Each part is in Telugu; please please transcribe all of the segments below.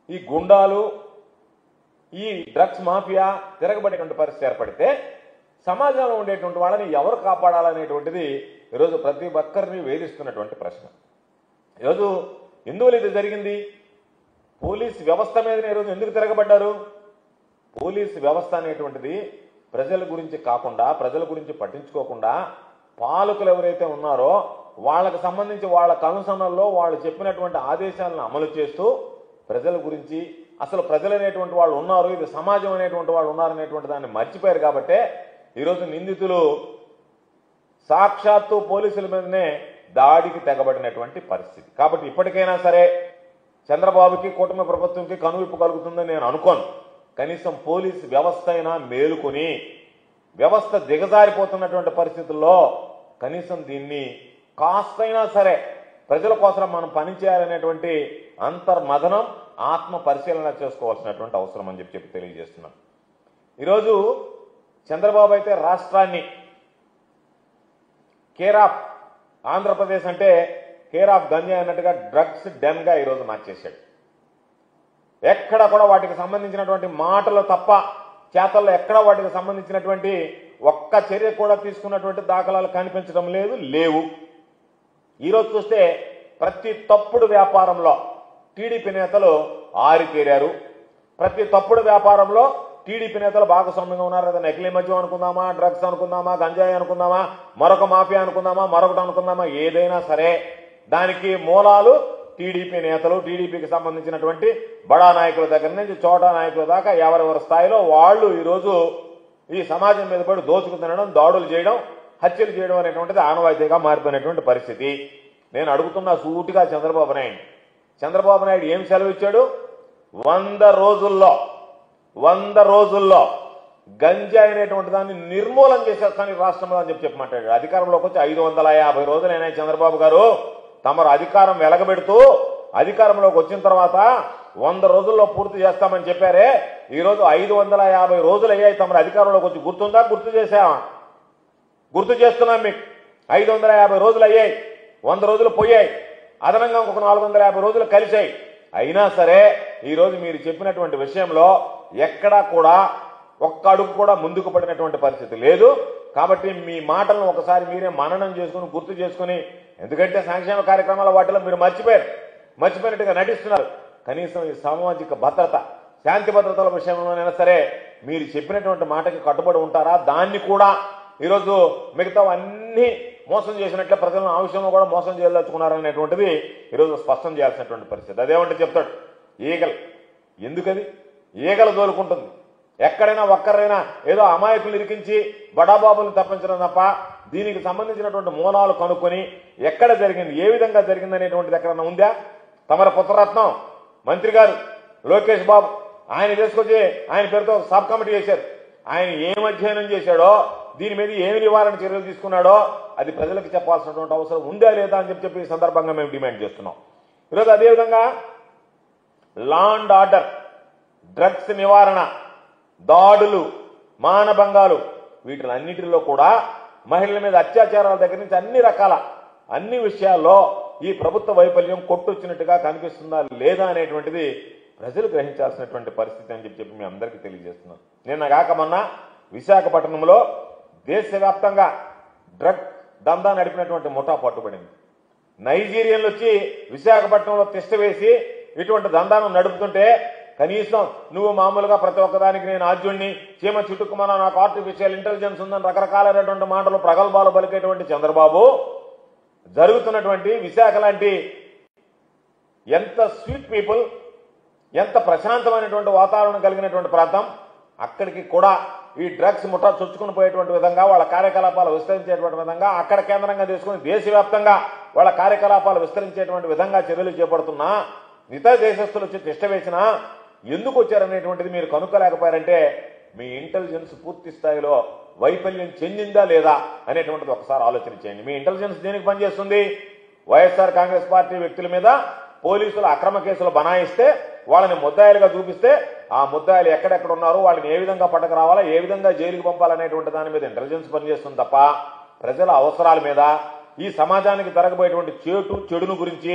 ఈ గుండాలు ఈ డ్రగ్స్ మాఫియా తిరగబడేటువంటి పరిస్థితి ఏర్పడితే సమాజంలో ఉండేటువంటి వాళ్ళని ఎవరు కాపాడాలనేటువంటిది ఈరోజు ప్రతి ఒక్కరిని వేధిస్తున్నటువంటి ప్రశ్న. ఈరోజు ఎందువల్ల ఇది జరిగింది? పోలీస్ వ్యవస్థ మీదనే ఈరోజు ఎందుకు తిరగబడ్డారు? పోలీస్ వ్యవస్థ అనేటువంటిది ప్రజల గురించి కాకుండా, ప్రజల గురించి పట్టించుకోకుండా పాలకులు ఎవరైతే ఉన్నారో వాళ్ళకు సంబంధించి వాళ్ళ కనుసన్నల్లో వాళ్ళు చెప్పినటువంటి ఆదేశాలను అమలు చేస్తూ ప్రజల గురించి, అసలు ప్రజలు అనేటువంటి వాళ్ళు ఉన్నారు, ఇది సమాజం అనేటువంటి వాళ్ళు ఉన్నారనేటువంటి దాన్ని మర్చిపోయారు. కాబట్టే ఈరోజు నిందితులు సాక్షాత్తు పోలీసుల మీదనే దాడికి తెగబడినటువంటి పరిస్థితి. కాబట్టి ఇప్పటికైనా సరే చంద్రబాబుకి, కూటమి ప్రభుత్వంకి కనువిప్పు కలుగుతుందని నేను అనుకోను. కనీసం పోలీస్ వ్యవస్థ అయినా మేలుకొని, వ్యవస్థ దిగజారిపోతున్నటువంటి పరిస్థితుల్లో కనీసం దీన్ని కాస్తైనా సరే ప్రజల కోసం మనం పనిచేయాలనేటువంటి అంతర్మథనం, ఆత్మ పరిశీలన చేసుకోవాల్సినటువంటి అవసరం అని చెప్పి తెలియజేస్తున్నాం. ఈరోజు చంద్రబాబు అయితే రాష్ట్రాన్ని కేర్ ఆఫ్ ఆంధ్రప్రదేశ్ అంటే కేర్ ఆఫ్ గంజా అన్నట్టుగా డ్రగ్స్ డెన్ గా ఈరోజు మార్చేశాడు. ఎక్కడ కూడా వాటికి సంబంధించినటువంటి మాటలు తప్ప చేతల్లో ఎక్కడ వాటికి సంబంధించినటువంటి ఒక్క చర్య కూడా తీసుకున్నటువంటి దాఖలాలు కనిపించడం లేవు. ఈరోజు చూస్తే ప్రతి తప్పుడు వ్యాపారంలో టీడీపీ నేతలు ఆరితేరారు. ప్రతి తప్పుడు వ్యాపారంలో టీడీపీ నేతలు భాగస్వామ్యంగా ఉన్నారు. కదా, నకిలీ మద్యం అనుకుందామా, డ్రగ్స్ అనుకుందామా, గంజాయి అనుకుందామా, మరొక మాఫియా అనుకుందామా, మరొకటి అనుకుందామా, ఏదైనా సరే దానికి మూలాలు టీడీపీ నేతలు, టీడీపీకి సంబంధించినటువంటి బడా నాయకుల దగ్గర నుంచి చోటా నాయకుల దాకా ఎవరెవరి స్థాయిలో వాళ్ళు ఈరోజు ఈ సమాజం మీద పడి దోచుకు తినడం, దాడులు చేయడం, హత్యలు చేయడం అనేటువంటిది ఆనవాయితీగా మారిపోయినటువంటి పరిస్థితి. నేను అడుగుతున్నా సూటిగా చంద్రబాబు నాయుడు ఏం సెలవు ఇచ్చాడు? 100 రోజుల్లో గంజాయి అనేటువంటి దాన్ని నిర్మూలన చేసేస్తాను ఈ రాష్ట్రంలో అని చెప్పి మాట్లాడాడు. అధికారంలోకి వచ్చి 550 రోజులైనా చంద్రబాబు గారు తమరు అధికారం వెలగబెడుతూ అధికారంలోకి వచ్చిన తర్వాత 100 రోజుల్లో పూర్తి చేస్తామని చెప్పారే. ఈరోజు 550 రోజులు అయ్యాయి తమరు అధికారంలోకి వచ్చి. గుర్తుందా? గుర్తు చేశామా? గుర్తు చేస్తున్నాం మీకు. 550 రోజులు అయ్యాయి, 100 రోజులు పోయాయి, అదనంగా ఇంకొక 450 రోజులు కలిశాయి. అయినా సరే ఈరోజు మీరు చెప్పినటువంటి విషయంలో ఎక్కడా కూడా ఒక్క అడుగు కూడా ముందుకు పడినటువంటి పరిస్థితి లేదు. కాబట్టి మీ మాటలను ఒకసారి మీరే మననం చేసుకుని గుర్తు చేసుకుని, ఎందుకంటే సంక్షేమ కార్యక్రమాల వాటిలో మీరు మర్చిపోయినట్టుగా నటిస్తున్నారు. కనీసం ఈ సామాజిక భద్రత, శాంతి భద్రతల విషయంలోనైనా సరే మీరు చెప్పినటువంటి మాటకి కట్టుబడి ఉంటారా? దాన్ని కూడా ఈరోజు మిగతా అన్ని మోసం చేసినట్లే ప్రజలను ఆ విషయంలో కూడా మోసం చేయదలుచుకున్నారనేటువంటిది ఈరోజు స్పష్టం చేయాల్సినటువంటి పరిస్థితి. అదేమంటే చెప్తాడు ఈగలు. ఎందుకది? ఈగలు దోలుకుంటుంది. ఎక్కడైనా ఒక్కరైనా ఏదో అమాయకులు ఇరికించి బడాబాబులను తప్పించడం తప్ప దీనికి సంబంధించినటువంటి మూలాలు కనుక్కొని ఎక్కడ జరిగింది, ఏ విధంగా జరిగింది అనేటువంటిది ఎక్కడన్నా ఉందా? తమర పుత్రరత్నం మంత్రి గారు లోకేష్ బాబు ఆయన తీసుకొచ్చి ఆయన పేరుతో సబ్ కమిటీ చేశారు. ఆయన ఏం అధ్యయనం చేశాడో, దీని మీద ఏమి నివారణ చర్యలు తీసుకున్నాడో అది ప్రజలకు చెప్పాల్సినటువంటి అవసరం ఉందా లేదా అని చెప్పి ఈ సందర్భంగా మేము డిమాండ్ చేస్తున్నాం. ఈరోజు అదేవిధంగా లా అండ్ ఆర్డర్, డ్రగ్స్ నివారణ, దాడులు, మానభంగాలు, వీటిలన్నిటిలో కూడా మహిళల మీద అత్యాచారాల దగ్గర నుంచి అన్ని విషయాల్లో ఈ ప్రభుత్వ వైఫల్యం కొట్టొచ్చినట్టుగా కనిపిస్తుందా లేదా అనేటువంటిది ప్రజలు గ్రహించాల్సినటువంటి పరిస్థితి అని చెప్పి మీ అందరికీ తెలియజేస్తున్నాను. నిన్న కాక మొన్న విశాఖపట్నంలో దేశవ్యాప్తంగా డ్రగ్ దందా నడిపినటువంటి ముఠా పట్టుబడింది. నైజీరియన్లు వచ్చి విశాఖపట్నంలో తిష్ట వేసి ఇటువంటి దందాను నడుపుతుంటే కనీసం నువ్వు మామూలుగా ప్రతి ఒక్కదానికి నేను ఆద్యుణ్ణి, చీమ చుట్టుకుమన్నా నాకు ఆర్టిఫిషియల్ ఇంటెలిజెన్స్ ఉందని రకరకాలైనటువంటి మాటలు ప్రగల్భాలు పలికేటువంటి చంద్రబాబు జరుగుతున్నటువంటి విశాఖ లాంటి ఎంత స్వీట్ పీపుల్, ఎంత ప్రశాంతమైనటువంటి వాతావరణం కలిగినటువంటి ప్రాంతం, అక్కడికి కూడా ఈ డ్రగ్స్ ముఠా చొచ్చుకుని పోయేటువంటి విధంగా వాళ్ళ కార్యకలాపాలు విస్తరించేటువంటి విధంగా అక్కడ కేంద్రంగా తీసుకుని దేశవ్యాప్తంగా వాళ్ళ కార్యకలాపాలు విస్తరించేటువంటి విధంగా చర్యలు చేపడుతున్నా ఇతర దేశస్తులు వచ్చి తిష్ట వేసినా ఎందుకు వచ్చారనేటువంటిది మీరు కనుక్కోలేకపోయారంటే మీ ఇంటెలిజెన్స్ పూర్తి స్థాయిలో వైఫల్యం చెందిందా లేదా అనేటువంటిది ఒకసారి ఆలోచన చేయండి. మీ ఇంటెలిజెన్స్ దేనికి పనిచేస్తుంది? వైఎస్ఆర్ కాంగ్రెస్ పార్టీ వ్యక్తుల మీద పోలీసులు అక్రమ కేసులు బనాయిస్తే వాళ్ళని ముద్దాయిలుగా చూపిస్తే ఆ ముద్దాయిలు ఎక్కడెక్కడ ఉన్నారో వాళ్ళని ఏ విధంగా పట్టకు రావాలా, ఏ విధంగా జైలుకి పంపాలనేటువంటి దాని మీద ఇంటెలిజెన్స్ పనిచేస్తుంది తప్ప ప్రజల అవసరాల మీద, ఈ సమాజానికి జరగబోయేటువంటి చెడును గురించి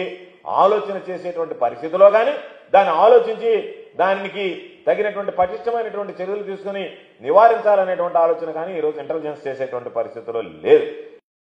ఆలోచన చేసేటువంటి పరిస్థితిలో కానీ దాన్ని ఆలోచించి దానికి తగినటువంటి పటిష్టమైనటువంటి చర్యలు తీసుకుని నివారించాలనేటువంటి ఆలోచన కానీ ఈరోజు ఇంటెలిజెన్స్ చేసేటువంటి పరిస్థితుల్లో లేదు.